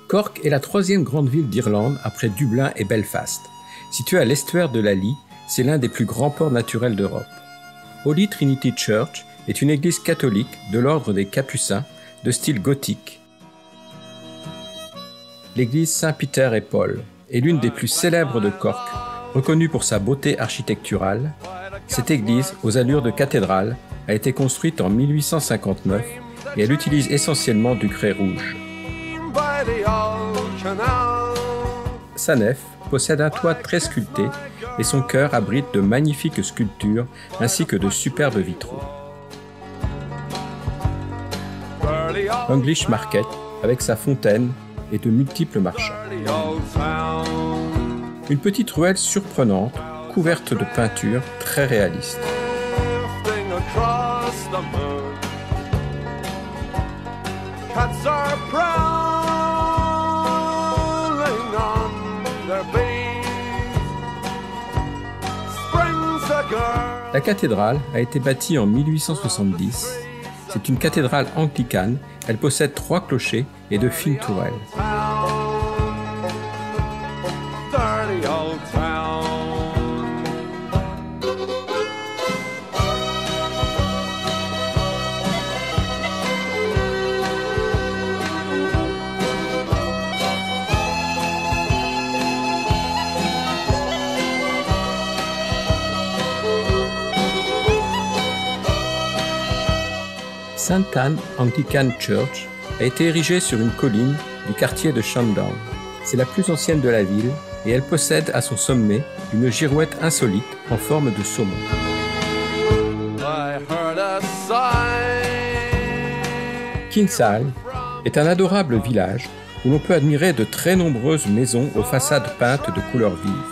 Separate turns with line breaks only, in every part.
Cork est la troisième grande ville d'Irlande après Dublin et Belfast. Située à l'estuaire de la Lee, c'est l'un des plus grands ports naturels d'Europe. Holy Trinity Church est une église catholique de l'ordre des Capucins de style gothique. L'église Saint-Peter et Paul est l'une des plus célèbres de Cork, reconnue pour sa beauté architecturale. Cette église, aux allures de cathédrale, a été construite en 1859 et elle utilise essentiellement du grès rouge. Sa nef possède un toit très sculpté et son chœur abrite de magnifiques sculptures ainsi que de superbes vitraux. English Market, avec sa fontaine et de multiples marchands. Une petite ruelle surprenante, couverte de peintures très réalistes. La cathédrale a été bâtie en 1870. C'est une cathédrale anglicane. Elle possède 3 clochers et de fines tourelles. St. Anne Anglican Church a été érigée sur une colline du quartier de Shandong. C'est la plus ancienne de la ville et elle possède à son sommet une girouette insolite en forme de saumon. Kinsale est un adorable village où l'on peut admirer de très nombreuses maisons aux façades peintes de couleurs vives.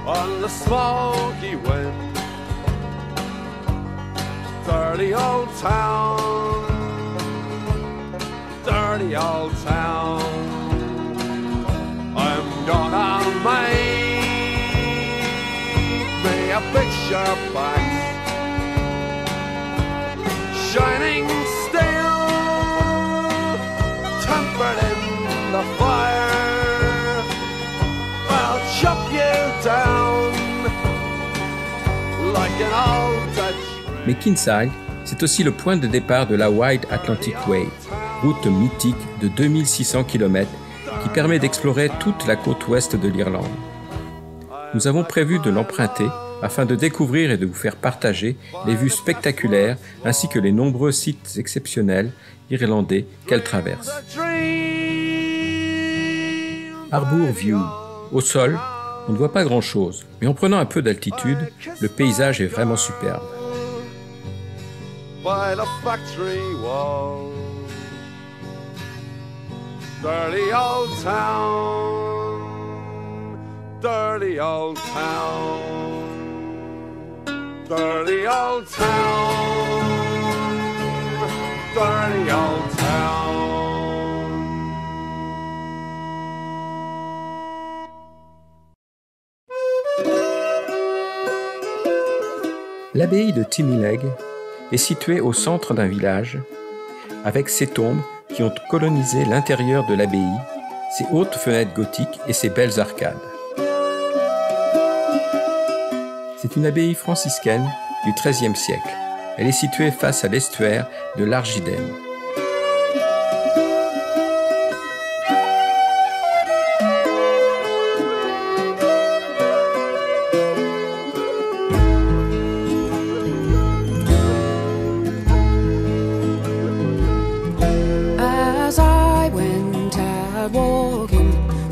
On the smoky wind, dirty old town, dirty old town. I'm gonna make me a picture box, shining steel, tempered in the fire. I'll chop you down like an old Dutch.
Mais Kinsale, c'est aussi le point de départ de la Wide Atlantic Way, route mythique de 2600 km qui permet d'explorer toute la côte ouest de l'Irlande. Nous avons prévu de l'emprunter afin de découvrir et de vous faire partager les vues spectaculaires ainsi que les nombreux sites exceptionnels irlandais qu'elle traverse. Harbour View. Au sol, on ne voit pas grand-chose, mais en prenant un peu d'altitude, le paysage est vraiment superbe.
By the factory wall, dirty old town, dirty old town, dirty old town, dirty old town.
L'abbaye de Timileg est située au centre d'un village, avec ses tombes qui ont colonisé l'intérieur de l'abbaye, ses hautes fenêtres gothiques et ses belles arcades. C'est une abbaye franciscaine du XIIIe siècle. Elle est située face à l'estuaire de l'Argidène.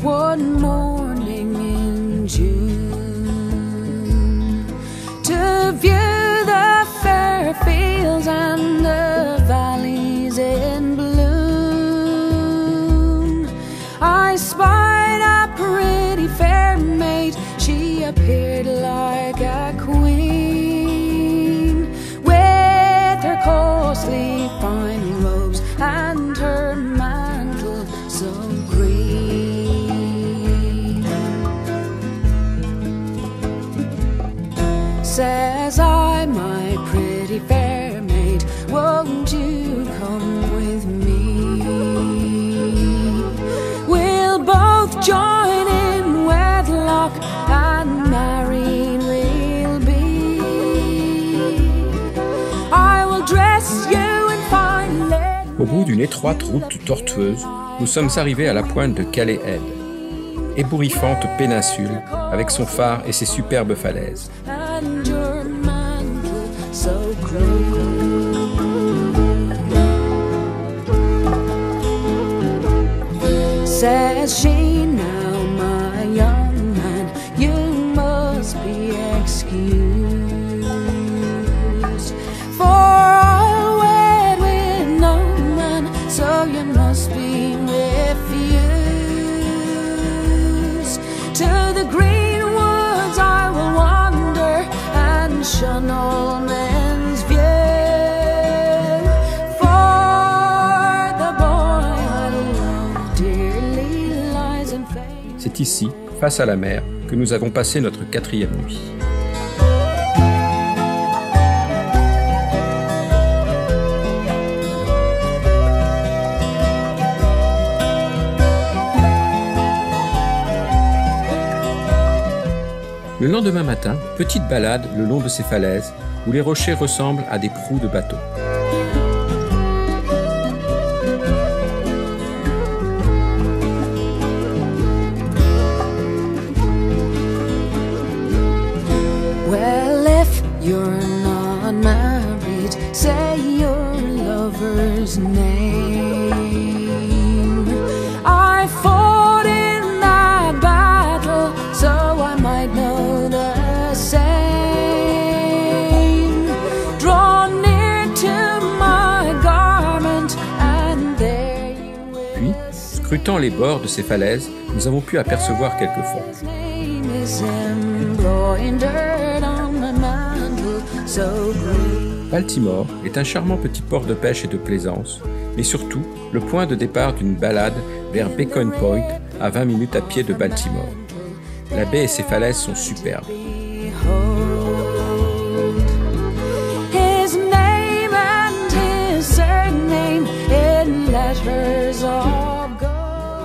One morning in June to view the fair fields and the valleys in bloom, I spied a pretty fair maid. She appeared like a queen, with her costly fine robes and her mantle so green.
bout d'une étroite route tortueuse, nous sommes arrivés à la pointe de Calais Head, ébouriffante péninsule avec son phare et ses superbes falaises.
Says she, now my young man, you must be excused, for I'll wed with no man, so you must be refused. To the green woods I will wander and shun all men's view.
C'est ici, face à la mer, que nous avons passé notre 4e nuit. Le lendemain matin, petite balade le long de ces falaises où les rochers ressemblent à des proues de bateau.
Well, if you're not married, say your lover's name. I fought in that battle, so I might know the same. Draw near to my garment, and there you will.
Puis, scrutant les bords de ces falaises, nous avons pu apercevoir quelques forges. Baltimore est un charmant petit port de pêche et de plaisance, mais surtout le point de départ d'une balade vers Beacon Point, à 20 minutes à pied de Baltimore. La baie et ses falaises sont superbes.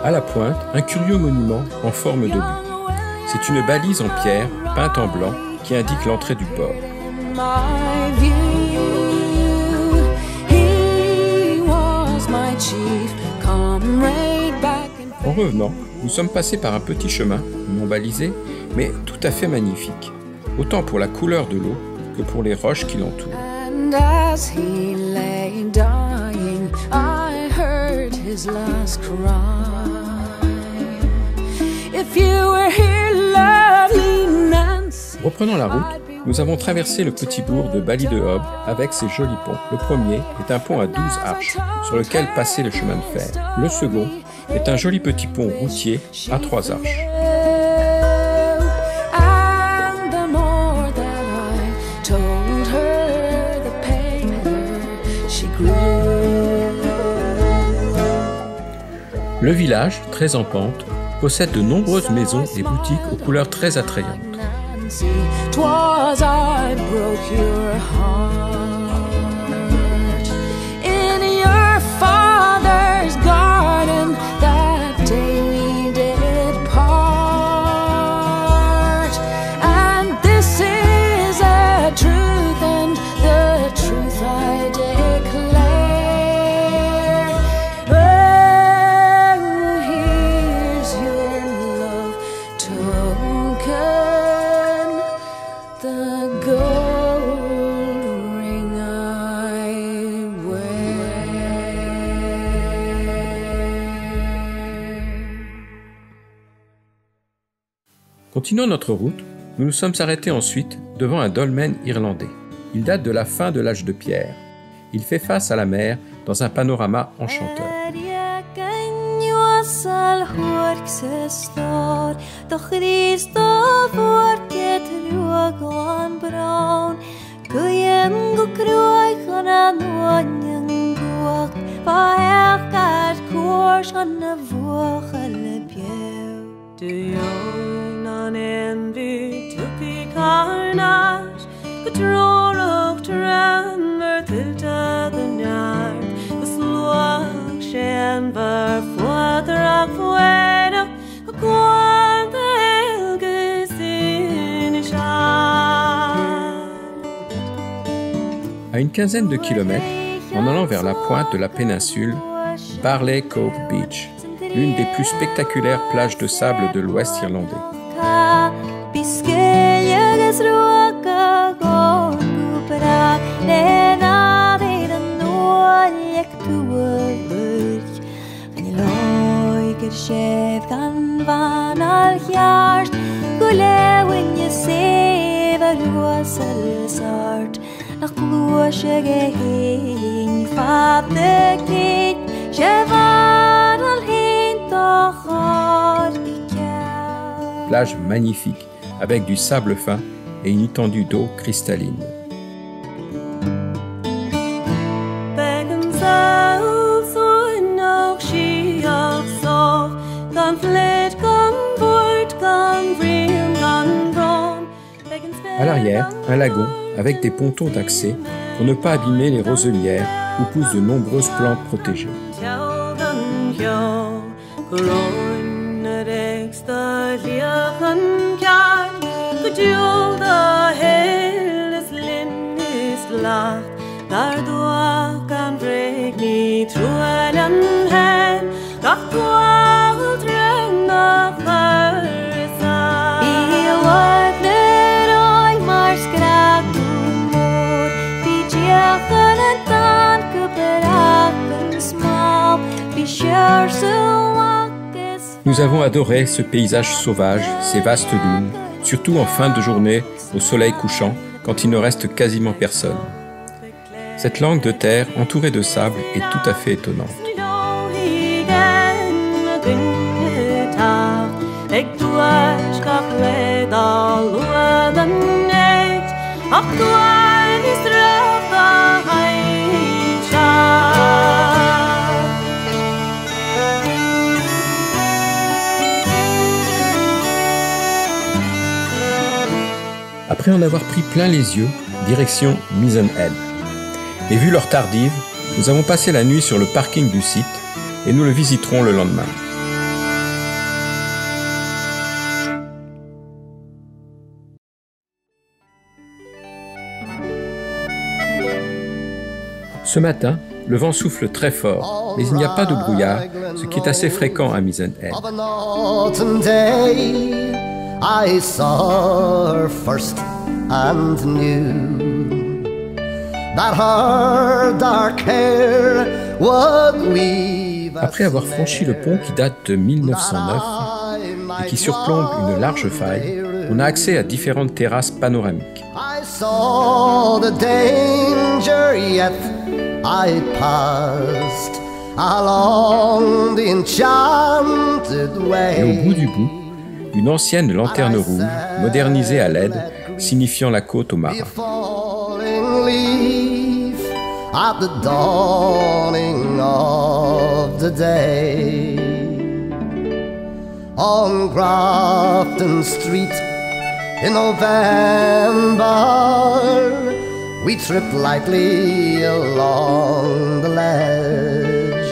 À la pointe, un curieux monument en forme de but. C'est une balise en pierre, peinte en blanc, qui indique l'entrée du port. En revenant, nous sommes passés par un petit chemin, non balisé, mais tout à fait magnifique, autant pour la couleur de l'eau que pour les roches qui l'entourent. Reprenant la route, nous avons traversé le petit bourg de Ballydehob avec ses jolis ponts. Le premier est un pont à 12 arches sur lequel passait le chemin de fer. Le second est un joli petit pont routier à 3 arches. Le village, très en pente, possède de nombreuses maisons et boutiques aux couleurs très attrayantes. Continuant notre route, nous nous sommes arrêtés ensuite devant un dolmen irlandais. Il date de la fin de l'âge de pierre. Il fait face à la mer dans un panorama enchanteur.
Envy took a carnage, but rock to run, tilta the yard, the sluag shan bar for the rock fuera, a quant the helges in a shard.
À une quinzaine de kilomètres, en allant vers la pointe de la péninsule, Barley Cove Beach, l'une des plus spectaculaires plages de sable de l'Ouest irlandais. Plage magnifique avec du sable fin et une étendue d'eau cristalline. À l'arrière, un lagon avec des pontons d'accès pour ne pas abîmer les roselières où poussent de nombreuses plantes protégées. Nous avons adoré ce paysage sauvage, ces vastes dunes, surtout en fin de journée, au soleil couchant, quand il ne reste quasiment personne. Cette langue de terre entourée de sable est tout à fait étonnante. Après en avoir pris plein les yeux, direction Mizen Head. Et vu l'heure tardive, nous avons passé la nuit sur le parking du site et nous le visiterons le lendemain. Ce matin, le vent souffle très fort, mais il n'y a pas de brouillard, ce qui est assez fréquent à Mizen Head.
I saw her first and knew that her dark hair would weave.
Après avoir franchi le pont qui date de 1909 et qui surplombe une large faille, on a accès à différentes terrasses panoramiques.
I saw the danger, yet I passed along the enchanted way.
Et au bout du bout, une ancienne lanterne rouge, modernisée à LED, signifiant la côte aux marins.
At the dawning of the day, on Grafton Street in November, we tripped lightly along the ledge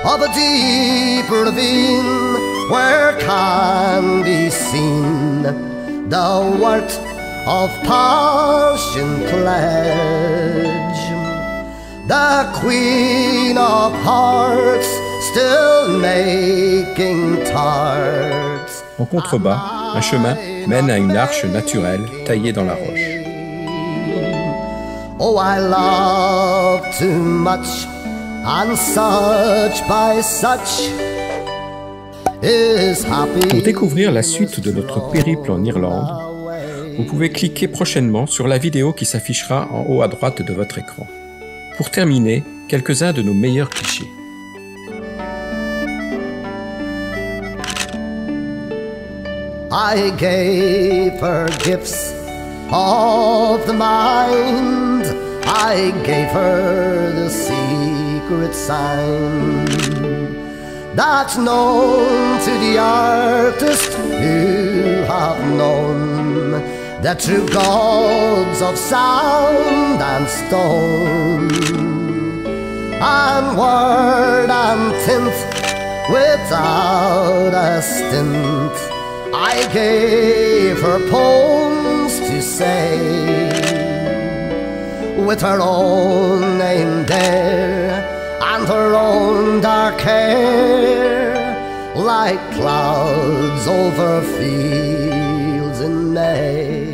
of a deep ravine where can be seen the worth of passion pledge. The Queen of Hearts still making tarts.
En contrebas, un chemin mène à une arche naturelle taillée dans la roche.
Oh, I love too much, and such by such is happy.
Pour découvrir la suite de notre périple en Irlande, vous pouvez cliquer prochainement sur la vidéo qui s'affichera en haut à droite de votre écran. Pour terminer, quelques-uns de nos meilleurs clichés.
I gave her gifts of the mind. I gave her the secret sign that's known to the artist who have known the true gods of sound and stone, and word and tint without a stint. I gave her poems to say with her own name there, and her own dark hair, like clouds over fields in May.